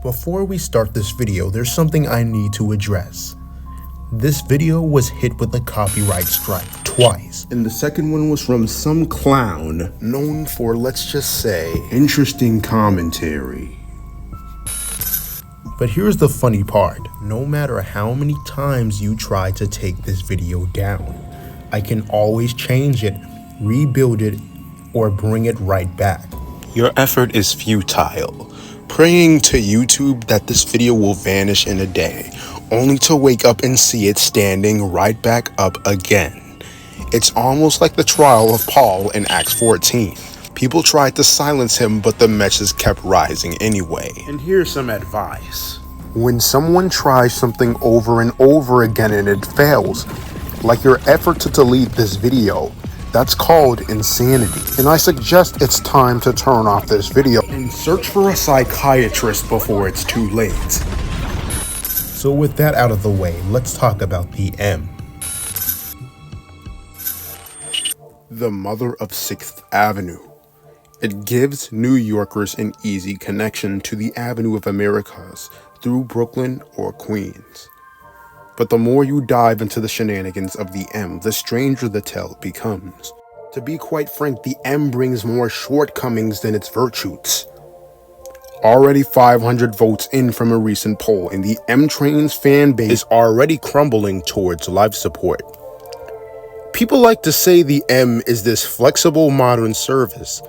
Before we start this video, there's something I need to address. This video was hit with a copyright strike twice, and the second one was from some clown known for, let's just say, interesting commentary. But here's the funny part. No matter how many times you try to take this video down, I can always change it, rebuild it, or bring it right back. Your effort is futile. Praying to YouTube that this video will vanish in a day, only to wake up and see it standing right back up again. It's almost like the trial of Paul in Acts 14. People tried to silence him, but the message kept rising anyway. And here's some advice. When someone tries something over and over again and it fails, like your effort to delete this video, that's called insanity. And I suggest it's time to turn off this video and search for a psychiatrist before it's too late. So with that out of the way, let's talk about the M. The mother of 6th Avenue. It gives New Yorkers an easy connection to the Avenue of Americas through Brooklyn or Queens. But the more you dive into the shenanigans of the M, the stranger the tale becomes. To be quite frank, the M brings more shortcomings than its virtues. Already 500 votes in from a recent poll, and the M Train's fan base is already crumbling towards life support. People like to say the M is this flexible modern service,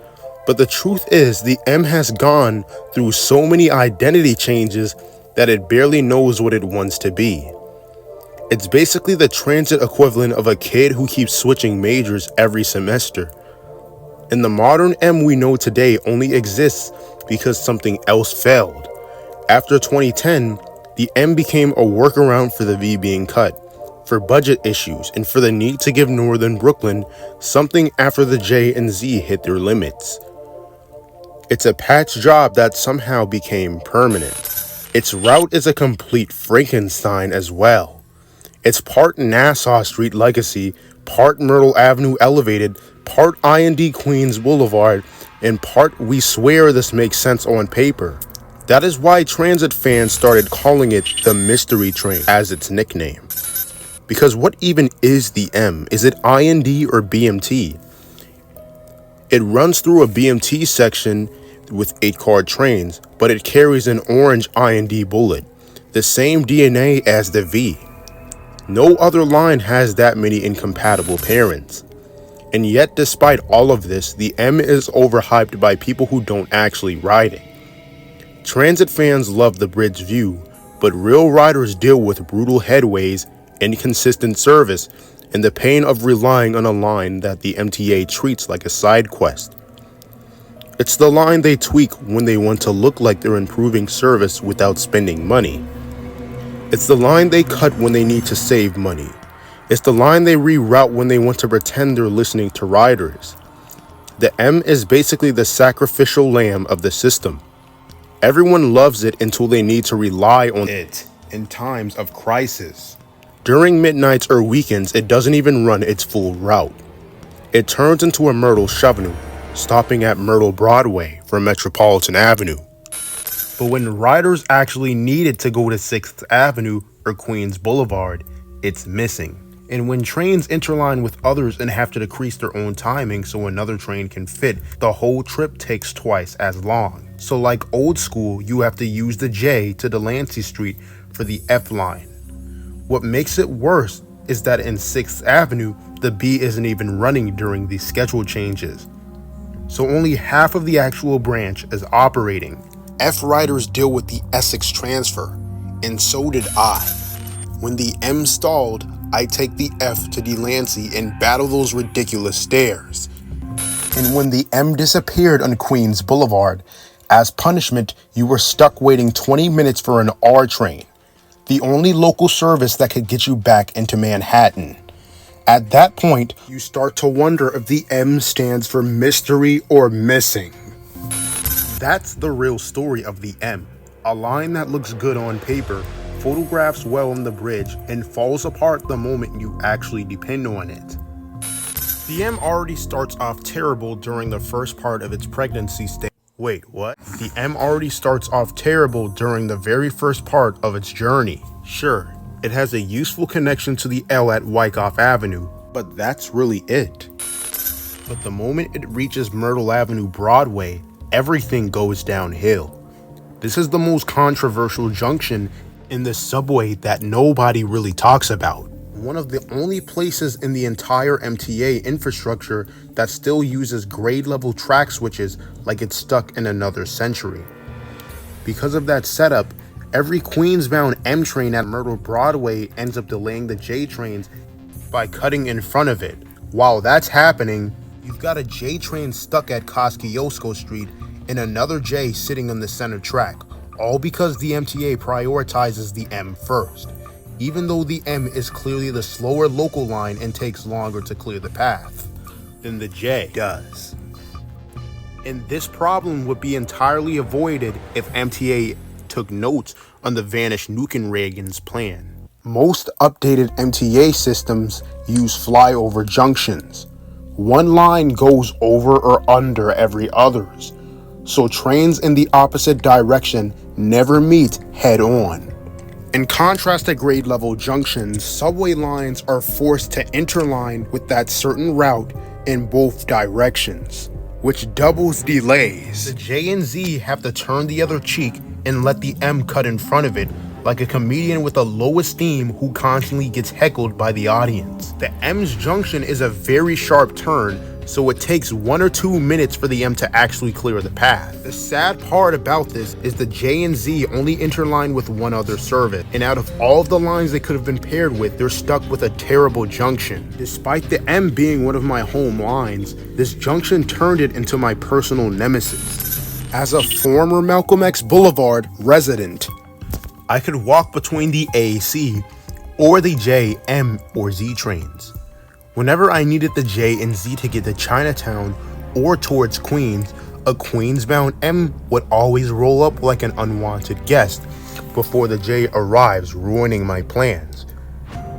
but the truth is the M has gone through so many identity changes that it barely knows what it wants to be. It's basically the transit equivalent of a kid who keeps switching majors every semester. And the modern M we know today only exists because something else failed. After 2010, the M became a workaround for the V being cut, for budget issues, and for the need to give Northern Brooklyn something after the J and Z hit their limits. It's a patch job that somehow became permanent. Its route is a complete Frankenstein as well. It's part Nassau Street Legacy, part Myrtle Avenue Elevated, part I&D Queens Boulevard, and part we swear this makes sense on paper. That is why transit fans started calling it the Mystery Train as its nickname. Because what even is the M? Is it I&D or BMT? It runs through a BMT section with 8-car trains, but it carries an orange I&D bullet, the same DNA as the V. No other line has that many incompatible parents. And yet, despite all of this, the M is overhyped by people who don't actually ride it. Transit fans love the bridge view, but real riders deal with brutal headways, inconsistent service, and the pain of relying on a line that the MTA treats like a side quest. It's the line they tweak when they want to look like they're improving service without spending money. It's the line they cut when they need to save money. It's the line they reroute when they want to pretend they're listening to riders. The M is basically the sacrificial lamb of the system. Everyone loves it until they need to rely on it in times of crisis. During midnights or weekends, it doesn't even run its full route. It turns into a Myrtle Avenue, stopping at Myrtle Broadway for Metropolitan Avenue. But when riders actually needed to go to 6th Avenue or Queens Boulevard, it's missing. And when trains interline with others and have to decrease their own timing so another train can fit, the whole trip takes twice as long. So like old school, you have to use the J to Delancey Street for the F line. What makes it worse is that in 6th Avenue, the B isn't even running during these schedule changes. So only half of the actual branch is operating. F riders deal with the Essex transfer, and so did I. When the M stalled, I take the F to Delancey and battle those ridiculous stairs. And when the M disappeared on Queens Boulevard, as punishment, you were stuck waiting 20 minutes for an R train, the only local service that could get you back into Manhattan. At that point, you start to wonder if the M stands for mystery or missing. That's the real story of the M, a line that looks good on paper, photographs well on the bridge, and falls apart the moment you actually depend on it. The M already starts off terrible during the first part of its pregnancy stage. Wait, what? The M already starts off terrible during the very first part of its journey. Sure, it has a useful connection to the L at Wyckoff Avenue, but that's really it. But the moment it reaches Myrtle Avenue Broadway, everything goes downhill. This is the most controversial junction in the subway that nobody really talks about. One of the only places in the entire MTA infrastructure that still uses grade level track switches like it's stuck in another century. Because of that setup, every Queens-bound M train at Myrtle Broadway ends up delaying the J trains by cutting in front of it. While that's happening, you've got a J train stuck at Kosciuszko Street and another J sitting on the center track, all because the MTA prioritizes the M first, even though the M is clearly the slower local line and takes longer to clear the path than the J does. And this problem would be entirely avoided if MTA took notes on the vanished Nukenregen's plan. Most updated MTA systems use flyover junctions. One line goes over or under every others, so trains in the opposite direction never meet head-on. In contrast to grade level junctions, subway lines are forced to interline with that certain route in both directions, which doubles delays. The J and Z have to turn the other cheek and let the M cut in front of it, like a comedian with a low esteem who constantly gets heckled by the audience. The M's junction is a very sharp turn, so it takes 1 or 2 minutes for the M to actually clear the path. The sad part about this is the J and Z only interline with one other service, and out of all of the lines they could have been paired with, they're stuck with a terrible junction. Despite the M being one of my home lines, this junction turned it into my personal nemesis. As a former Malcolm X Boulevard resident, I could walk between the A, C, or the J, M, or Z trains. Whenever I needed the J and Z to get to Chinatown or towards Queens, a Queens-bound M would always roll up like an unwanted guest before the J arrives, ruining my plans.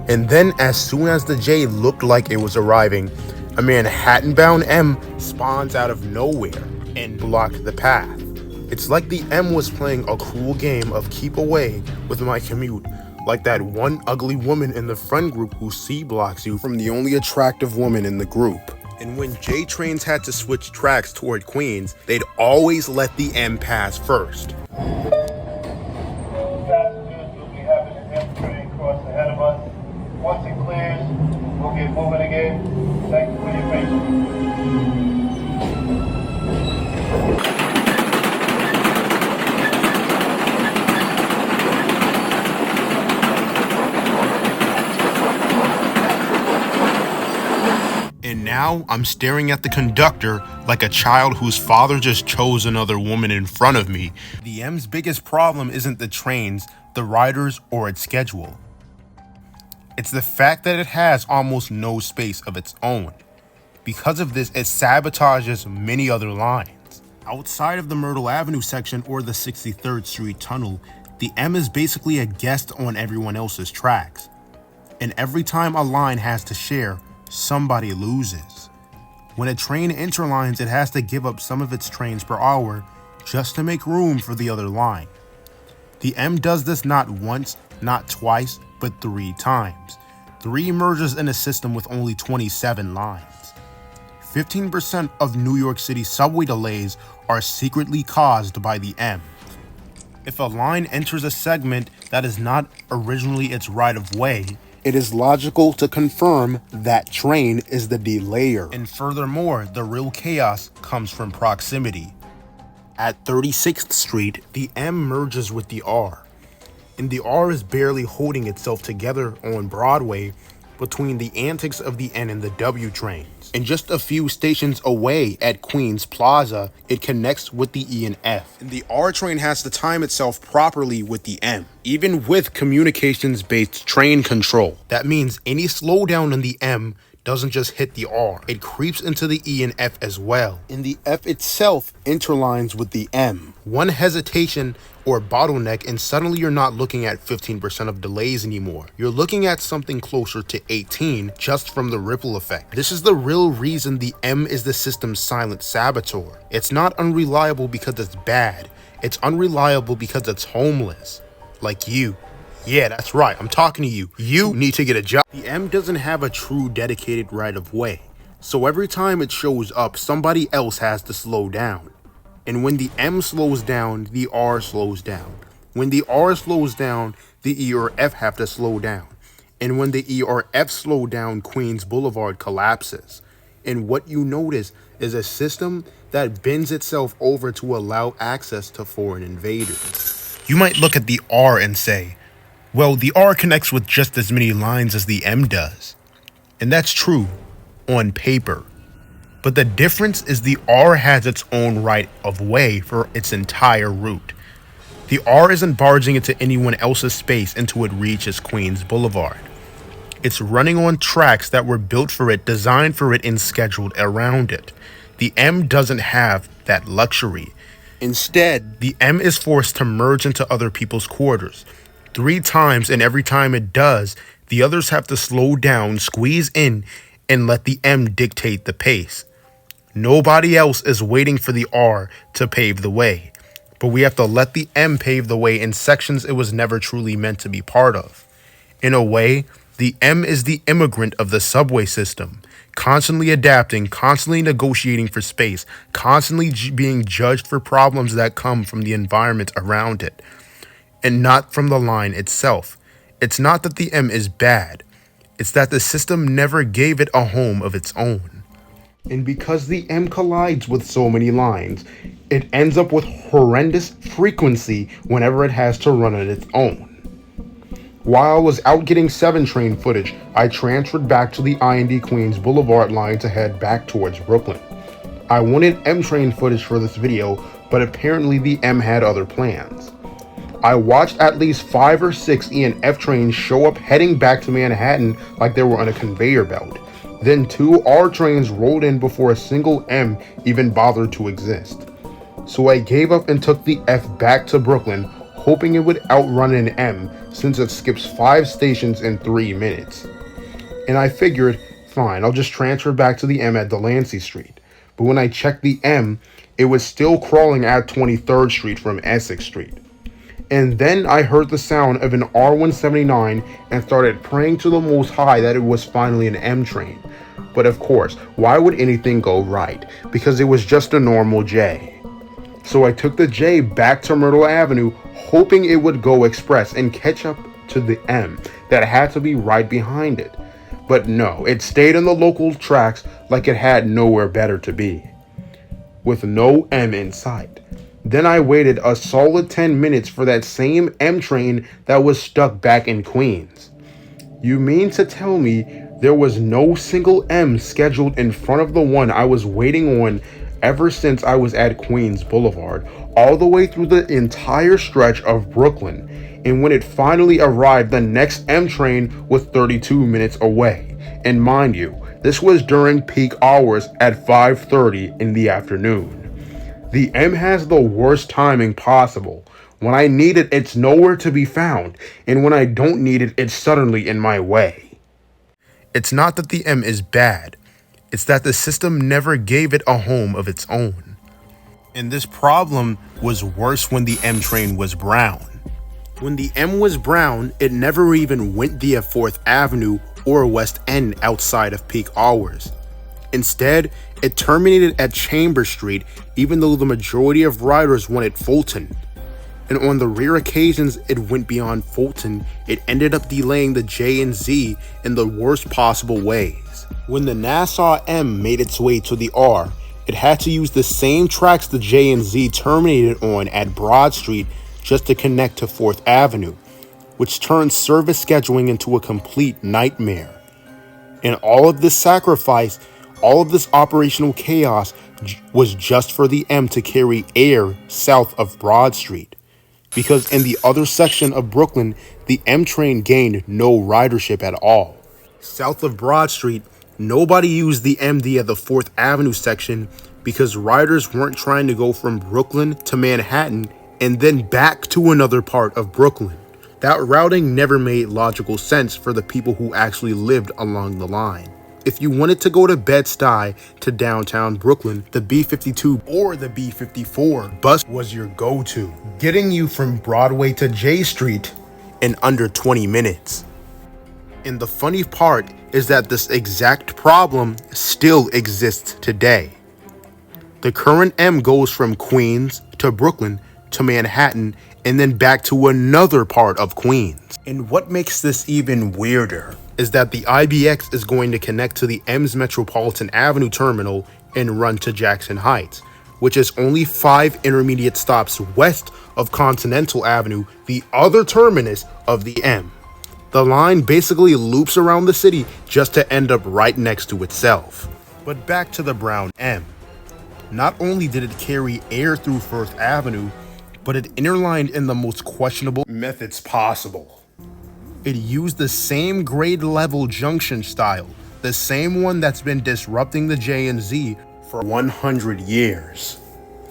And then as soon as the J looked like it was arriving, a Manhattan-bound M spawns out of nowhere and blocked the path. It's like the M was playing a cruel game of keep away with my commute, like that one ugly woman in the friend group who C-blocks you from the only attractive woman in the group. And when J trains had to switch tracks toward Queens, they'd always let the M pass first. Passengers will be having an M train cross ahead of us. Once it clears, we'll get moving again. Thank you for your patience. And now I'm staring at the conductor like a child whose father just chose another woman in front of me. The M's biggest problem isn't the trains, the riders, or its schedule. It's the fact that it has almost no space of its own. Because of this, it sabotages many other lines. Outside of the Myrtle Avenue section or the 63rd Street Tunnel, the M is basically a guest on everyone else's tracks. And every time a line has to share, somebody loses. When a train interlines, it has to give up some of its trains per hour just to make room for the other line. The M does this not once, not twice, but 3 times. 3 mergers in a system with only 27 lines. 15% of New York City subway delays are secretly caused by the M. If a line enters a segment that is not originally its right of way, it is logical to confirm that train is the delayer. And furthermore, the real chaos comes from proximity. At 36th Street, the M merges with the R, and the R is barely holding itself together on Broadway between the antics of the N and the W trains. And just a few stations away at Queens Plaza, it connects with the E and F. And the R train has to time itself properly with the M, even with communications-based train control. That means any slowdown on the M doesn't just hit the R, it creeps into the E and F as well. And the F itself interlines with the M. One hesitation or bottleneck and suddenly you're not looking at 15% of delays anymore. You're looking at something closer to 18 just from the ripple effect. This is the real reason the M is the system's silent saboteur. It's not unreliable because it's bad. It's unreliable because it's homeless. Like you. Yeah, that's right. I'm talking to you. You need to get a job. The M doesn't have a true dedicated right of way. So every time it shows up, somebody else has to slow down. And when the M slows down, the R slows down. When the R slows down, the E or F have to slow down. And when the E or F slow down, Queens Boulevard collapses. And what you notice is a system that bends itself over to allow access to foreign invaders. You might look at the R and say, well, the R connects with just as many lines as the M does. And that's true, on paper. But the difference is the R has its own right of way for its entire route. The R isn't barging into anyone else's space until it reaches Queens Boulevard. It's running on tracks that were built for it, designed for it, and scheduled around it. The M doesn't have that luxury. Instead, the M is forced to merge into other people's quarters. 3 times, and every time it does, the others have to slow down, squeeze in, and let the M dictate the pace. Nobody else is waiting for the R to pave the way, but we have to let the M pave the way in sections it was never truly meant to be part of. In a way, the M is the immigrant of the subway system, constantly adapting, constantly negotiating for space, constantly being judged for problems that come from the environment around it, and not from the line itself. It's not that the M is bad, it's that the system never gave it a home of its own. And because the M collides with so many lines, it ends up with horrendous frequency whenever it has to run on its own. While I was out getting 7 train footage, I transferred back to the I&D Queens Boulevard line to head back towards Brooklyn. I wanted M train footage for this video, but apparently the M had other plans. I watched at least 5 or 6 E and F trains show up heading back to Manhattan like they were on a conveyor belt. Then 2 R trains rolled in before a single M even bothered to exist. So I gave up and took the F back to Brooklyn, hoping it would outrun an M since it skips 5 stations in 3 minutes. And I figured, fine, I'll just transfer back to the M at Delancey Street. But when I checked the M, it was still crawling at 23rd Street from Essex Street. And then I heard the sound of an R179 and started praying to the Most High that it was finally an M train. But of course, why would anything go right? Because it was just a normal J. So I took the J back to Myrtle Avenue, hoping it would go express and catch up to the M that had to be right behind it. But no, it stayed on the local tracks like it had nowhere better to be, with no M in sight. Then I waited a solid 10 minutes for that same M train that was stuck back in Queens. You mean to tell me there was no single M scheduled in front of the one I was waiting on ever since I was at Queens Boulevard, all the way through the entire stretch of Brooklyn, and when it finally arrived, the next M train was 32 minutes away. And mind you, this was during peak hours at 5:30 in the afternoon. The M has the worst timing possible. When I need it, it's nowhere to be found, and when I don't need it, it's suddenly in my way. It's not that the M is bad, it's that the system never gave it a home of its own. And this problem was worse when the M train was brown. When the M was brown, it never even went via 4th Avenue or West End outside of peak hours. Instead, it terminated at Chambers Street, even though the majority of riders wanted Fulton. And on the rare occasions it went beyond Fulton, it ended up delaying the J and Z in the worst possible ways. When the Nassau M made its way to the R, it had to use the same tracks the J and Z terminated on at Broad Street just to connect to 4th Avenue, which turned service scheduling into a complete nightmare. And all of this sacrifice, all of this operational chaos was just for the M to carry air south of Broad Street. Because in the other section of Brooklyn, the M train gained no ridership at all. South of Broad Street, Nobody used the MD at the 4th Avenue section because riders weren't trying to go from Brooklyn to Manhattan and then back to another part of Brooklyn. That routing never made logical sense for the people who actually lived along the line. If you wanted to go to Bed-Stuy to downtown Brooklyn, the B52 or the B54 bus was your go-to, getting you from Broadway to J Street in under 20 minutes. And the funny part is that this exact problem still exists today. The current M goes from Queens to Brooklyn to Manhattan and then back to another part of Queens. And what makes this even weirder is that the IBX is going to connect to the M's Metropolitan Avenue terminal and run to Jackson Heights, which is only 5 intermediate stops west of Continental Avenue, the other terminus of the M. The line basically loops around the city just to end up right next to itself. But back to the Brown M. Not only did it carry air through 1st Avenue, but it interlined in the most questionable methods possible. It used the same grade level junction style, the same one that's been disrupting the J and Z for 100 years.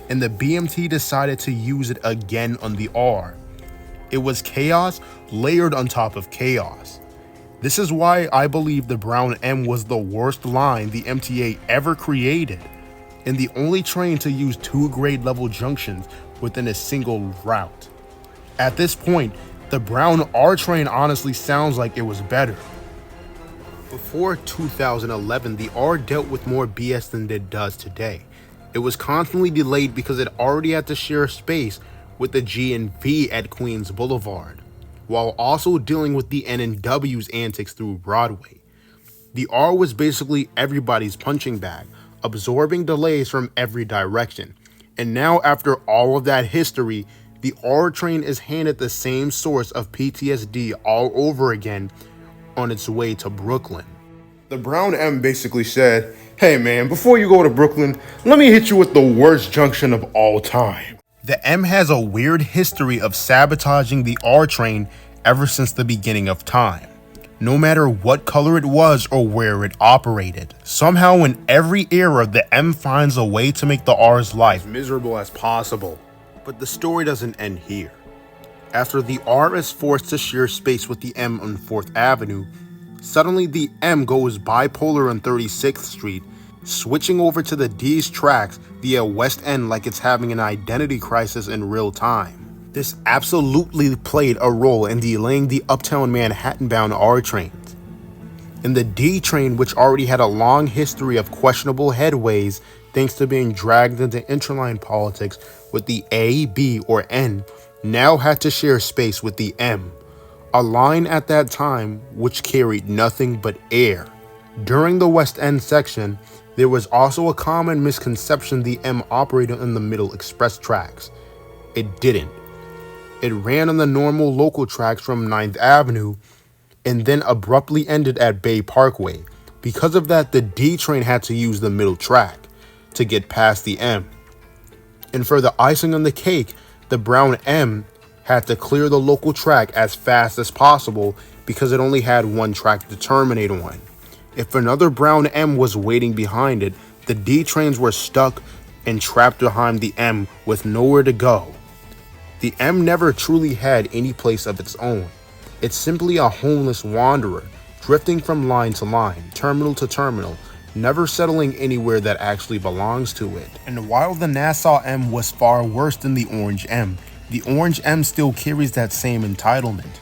And the BMT decided to use it again on the R. It was chaos layered on top of chaos. This is why I believe the Brown M was the worst line the MTA ever created, and the only train to use 2 grade level junctions within a single route. At this point, the Brown R train honestly sounds like it was better. Before 2011, the R dealt with more BS than it does today. It was constantly delayed because it already had to share space with the G and V at Queens Boulevard, while also dealing with the N and W's antics through Broadway. The R was basically everybody's punching bag, absorbing delays from every direction. And now, after all of that history, the R train is handed the same source of PTSD all over again on its way to Brooklyn. The Brown M basically said, hey man, before you go to Brooklyn, let me hit you with the worst junction of all time. The M has a weird history of sabotaging the R train ever since the beginning of time. No matter what color it was or where it operated. Somehow in every era, the M finds a way to make the R's life As miserable as possible. But the story doesn't end here. After the R is forced to share space with the M on 4th Avenue, suddenly the M goes bipolar on 36th Street, switching over to the D's tracks via West End like it's having an identity crisis in real time. This absolutely played a role in delaying the uptown Manhattan-bound R trains. And the D train, which already had a long history of questionable headways thanks to being dragged into interline politics with the A, B, or N, now had to share space with the M, a line at that time which carried nothing but air. During the West End section, there was also a common misconception the M operated on the Middle Express tracks. It didn't. It ran on the normal local tracks from 9th Avenue and then abruptly ended at Bay Parkway. Because of that, the D train had to use the middle track to get past the M. And for the icing on the cake, the Brown M had to clear the local track as fast as possible because it only had one track to terminate on. If another Brown M was waiting behind it, the D trains were stuck and trapped behind the M with nowhere to go. The M never truly had any place of its own. It's simply a homeless wanderer, drifting from line to line, terminal to terminal, never settling anywhere that actually belongs to it. And while the Nassau M was far worse than the Orange M, the Orange M still carries that same entitlement,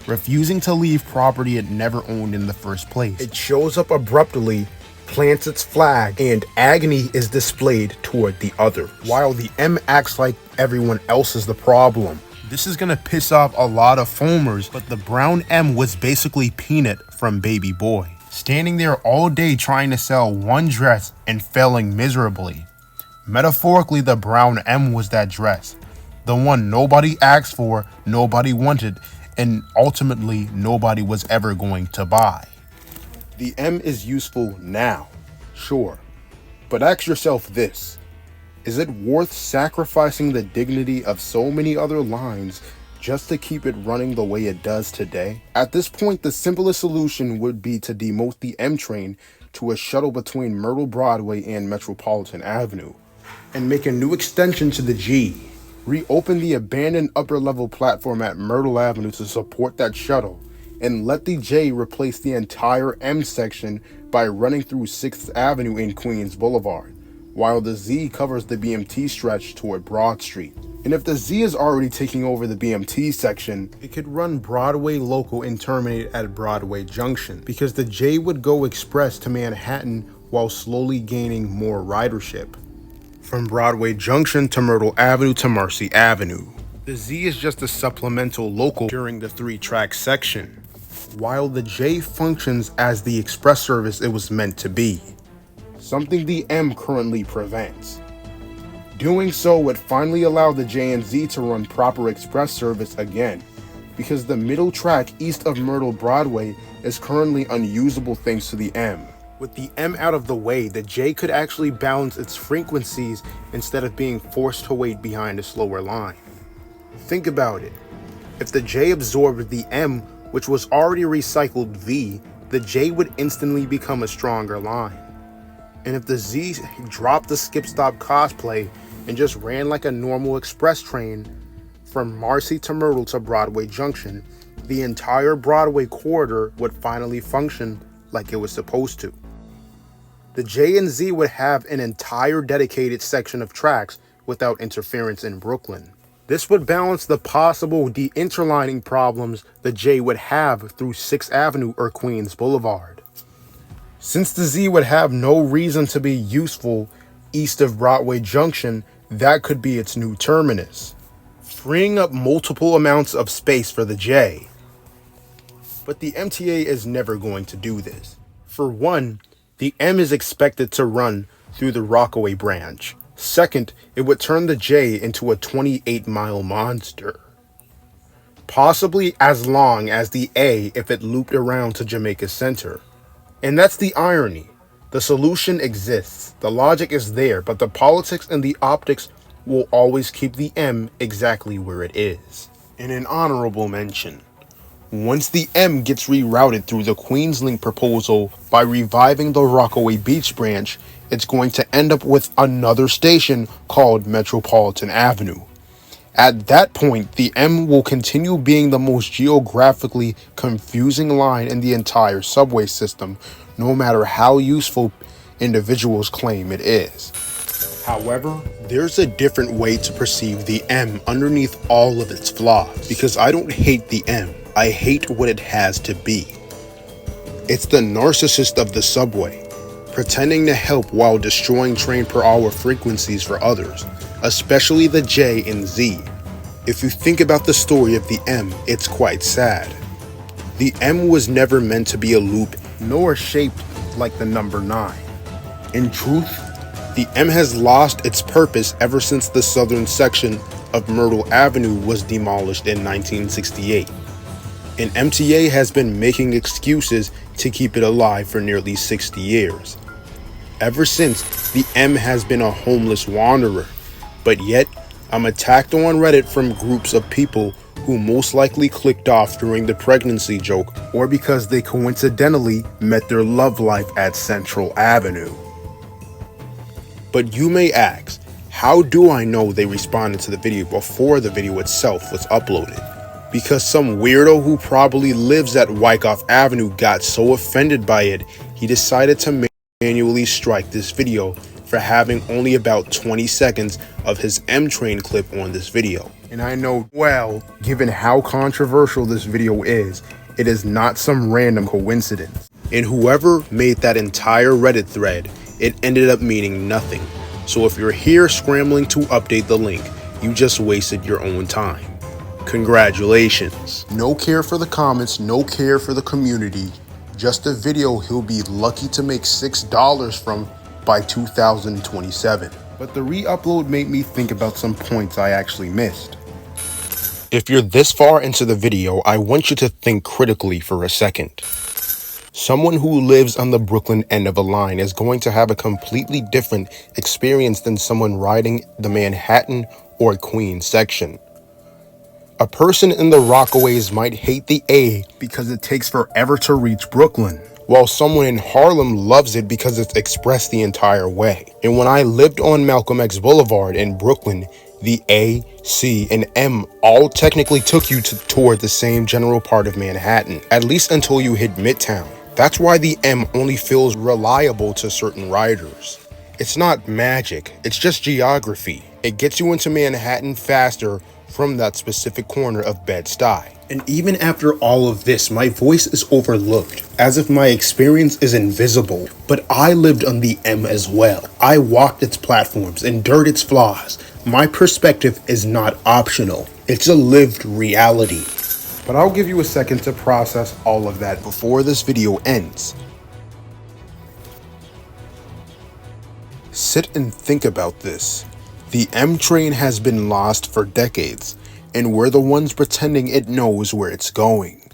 refusing to leave property it never owned in the first place. It shows up abruptly, plants its flag, and agony is displayed toward the other, while the M acts like everyone else is the problem. This is gonna piss off a lot of foamers, but the Brown M was basically Peanut from Baby Boy, standing there all day trying to sell one dress and failing miserably. Metaphorically, the Brown M was that dress, the one nobody asked for, nobody wanted, and ultimately nobody was ever going to buy. The M is useful now, sure, but ask yourself this: is it worth sacrificing the dignity of so many other lines just to keep it running the way it does today? At this point, the simplest solution would be to demote the M train to a shuttle between Myrtle Broadway and Metropolitan Avenue, and make a new extension to the G. Reopen the abandoned upper level platform at Myrtle Avenue to support that shuttle, and let the J replace the entire M section by running through 6th Avenue and Queens Boulevard, while the Z covers the BMT stretch toward Broad Street. And if the Z is already taking over the BMT section, it could run Broadway local and terminate at Broadway Junction, because the J would go express to Manhattan while slowly gaining more ridership. From Broadway Junction to Myrtle Avenue to Marcy Avenue. The Z is just a supplemental local during the 3-track section, while the J functions as the express service it was meant to be, something the M currently prevents. Doing so would finally allow the J and Z to run proper express service again, because the middle track east of Myrtle Broadway is currently unusable thanks to the M. With the M out of the way, the J could actually balance its frequencies instead of being forced to wait behind a slower line. Think about it. If the J absorbed the M, which was already recycled V, the J would instantly become a stronger line. And if the Z dropped the skip-stop cosplay and just ran like a normal express train from Marcy to Myrtle to Broadway Junction, the entire Broadway corridor would finally function like it was supposed to. The J and Z would have an entire dedicated section of tracks without interference in Brooklyn. This would balance the possible de-interlining problems the J would have through 6th Avenue or Queens Boulevard. Since the Z would have no reason to be useful east of Broadway Junction, that could be its new terminus, freeing up multiple amounts of space for the J. But the MTA is never going to do this. For one, the M is expected to run through the Rockaway branch. Second, it would turn the J into a 28-mile monster, possibly as long as the A if it looped around to Jamaica Center. And that's the irony. The solution exists, the logic is there, but the politics and the optics will always keep the M exactly where it is. In an honorable mention, once the M gets rerouted through the Queenslink proposal by reviving the Rockaway Beach branch, it's going to end up with another station called Metropolitan Avenue. At that point, the M will continue being the most geographically confusing line in the entire subway system, no matter how useful individuals claim it is. However, there's a different way to perceive the M underneath all of its flaws, because I don't hate the M, I hate what it has to be. It's the narcissist of the subway, pretending to help while destroying train per hour frequencies for others, especially the J and Z. If you think about the story of the M, it's quite sad. The M was never meant to be a loop, nor shaped like the number 9. In truth, the M has lost its purpose ever since the southern section of Myrtle Avenue was demolished in 1968. And MTA has been making excuses to keep it alive for nearly 60 years. Ever since, the M has been a homeless wanderer, but yet I'm attacked on Reddit from groups of people who most likely clicked off during the pregnancy joke, or because they coincidentally met their love life at Central Avenue. But you may ask, how do I know they responded to the video before the video itself was uploaded? Because some weirdo who probably lives at Wyckoff Avenue got so offended by it, he decided to manually strike this video for having only about 20 seconds of his M-Train clip on this video. And I know, well, given how controversial this video is, it is not some random coincidence. And whoever made that entire Reddit thread, it ended up meaning nothing. So if you're here scrambling to update the link, you just wasted your own time. Congratulations. No care for the comments, no care for the community, just a video he'll be lucky to make $6 from by 2027. But the re-upload made me think about some points I actually missed. If you're this far into the video, I want you to think critically for a second. Someone who lives on the Brooklyn end of a line is going to have a completely different experience than someone riding the Manhattan or Queens section. A person in the Rockaways might hate the A because it takes forever to reach Brooklyn, while someone in Harlem loves it because it's expressed the entire way. And when I lived on Malcolm X Boulevard in Brooklyn, the A, C, and M all technically took you toward the same general part of Manhattan, at least until you hit Midtown. That's why the M only feels reliable to certain riders. It's not magic, it's just geography. It gets you into Manhattan faster from that specific corner of Bed-Stuy. and even after all of this, my voice is overlooked, as if my experience is invisible. But I lived on the M as well. I walked its platforms, endured its flaws. My perspective is not optional. It's a lived reality. But I'll give you a second to process all of that Before this video ends, sit and think about this. The M train has been lost for decades, and we're the ones pretending it knows where it's going.